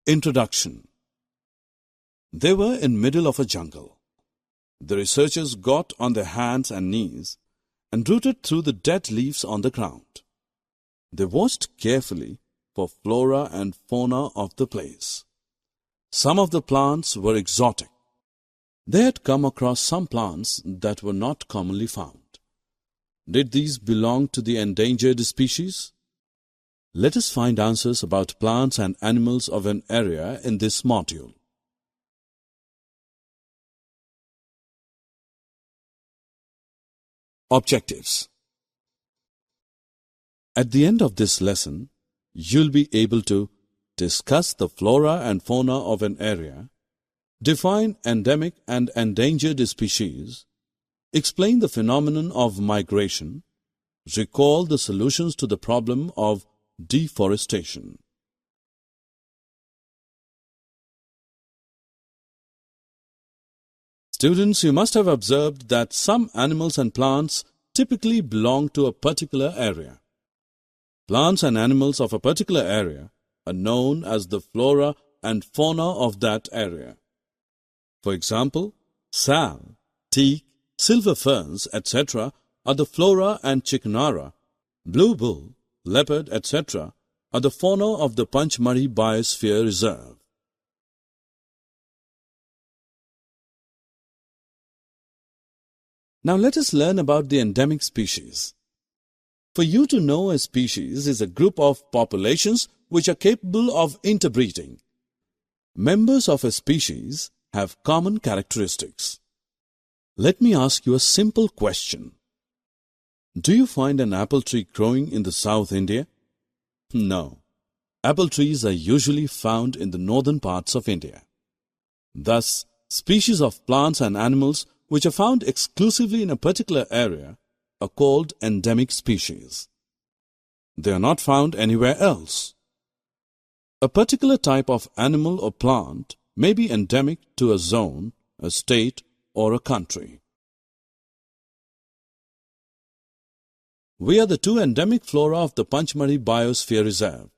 Introduction. They were in middle of a jungle. The researchers got on their hands and knees and rooted through the dead leaves on the ground. They watched carefully for flora and fauna of the place. Some of the plants were exotic. They had come across some plants that were not commonly found. Did these belong to the endangered species? Let us find answers about plants and animals of an area in this module. Objectives. At the end of this lesson, you'll be able to discuss the flora and fauna of an area, define endemic and endangered species, explain the phenomenon of migration, recall the solutions to the problem of deforestation. Students, you must have observed that some animals and plants typically belong to a particular area. Plants and animals of a particular area are known as the flora and fauna of that area. For example, sal, teak, silver ferns, etc. are the flora and chickenara. Blue bull, leopard, etc. are the fauna of the Panchmari Biosphere Reserve. Now let us learn about the endemic species. For you to know a species is a group of populations which are capable of interbreeding. Members of a species have common characteristics. Let me ask you a simple question. Do you find an apple tree growing in the South India? No. Apple trees are usually found in the northern parts of India. Thus, species of plants and animals which are found exclusively in a particular area are called endemic species. They are not found anywhere else. A particular type of animal or plant may be endemic to a zone, a state, or a country. We are the two endemic flora of the Panchmari Biosphere Reserve.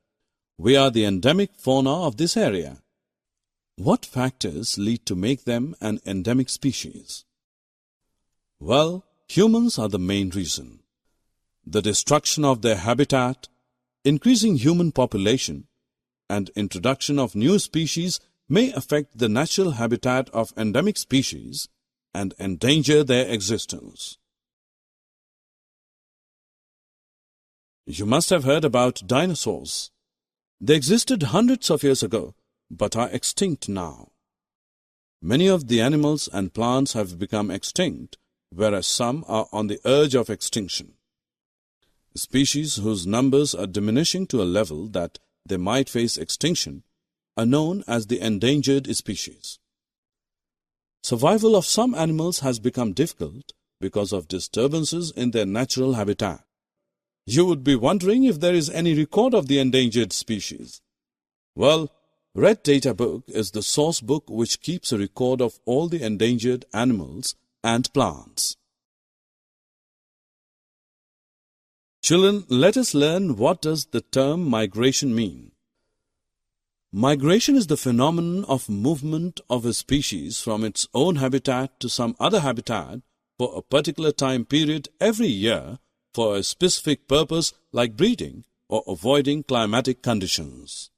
We are the endemic fauna of this area. What factors lead to make them an endemic species? Well, humans are the main reason. The destruction of their habitat, increasing human population, and introduction of new species may affect the natural habitat of endemic species and endanger their existence. You must have heard about dinosaurs. They existed hundreds of years ago, but are extinct now. Many of the animals and plants have become extinct, whereas some are on the edge of extinction. Species whose numbers are diminishing to a level that they might face extinction are known as the endangered species. Survival of some animals has become difficult because of disturbances in their natural habitat. You would be wondering if there is any record of the endangered species. Well, Red Data Book is the source book which keeps a record of all the endangered animals and plants. Children, let us learn what does the term migration mean. Migration is the phenomenon of movement of a species from its own habitat to some other habitat for a particular time period every year for a specific purpose like breeding or avoiding climatic conditions.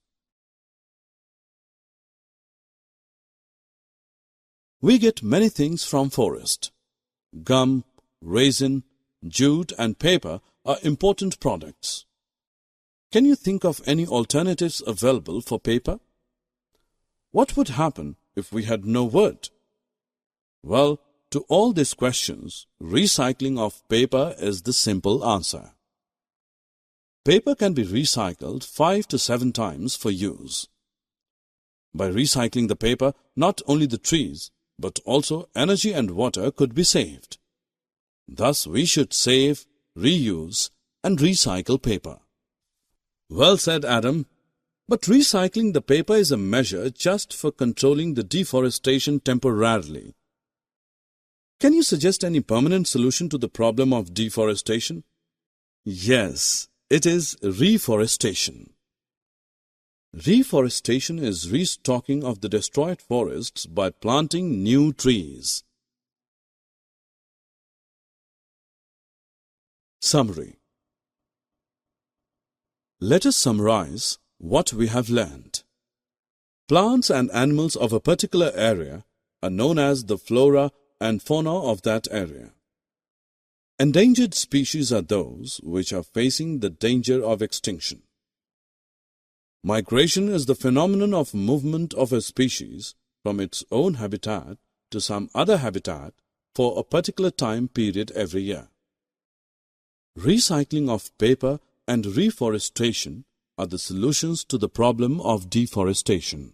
We get many things from forest. Gum, resin, jute and paper are important products. Can you think of any alternatives available for paper? What would happen if we had no wood? Well, to all these questions, recycling of paper is the simple answer. Paper can be recycled 5 to 7 times for use. By recycling the paper, not only the trees, but also energy and water could be saved. Thus, we should save, reuse, and recycle paper. Well said, Adam. But recycling the paper is a measure just for controlling the deforestation temporarily. Can you suggest any permanent solution to the problem of deforestation? Yes, it is reforestation. Reforestation is restocking of the destroyed forests by planting new trees. Summary. Let us summarize what we have learned. Plants and animals of a particular area are known as the flora and fauna of that area. Endangered species are those which are facing the danger of extinction. Migration is the phenomenon of movement of a species from its own habitat to some other habitat for a particular time period every year. Recycling of paper and reforestation are the solutions to the problem of deforestation.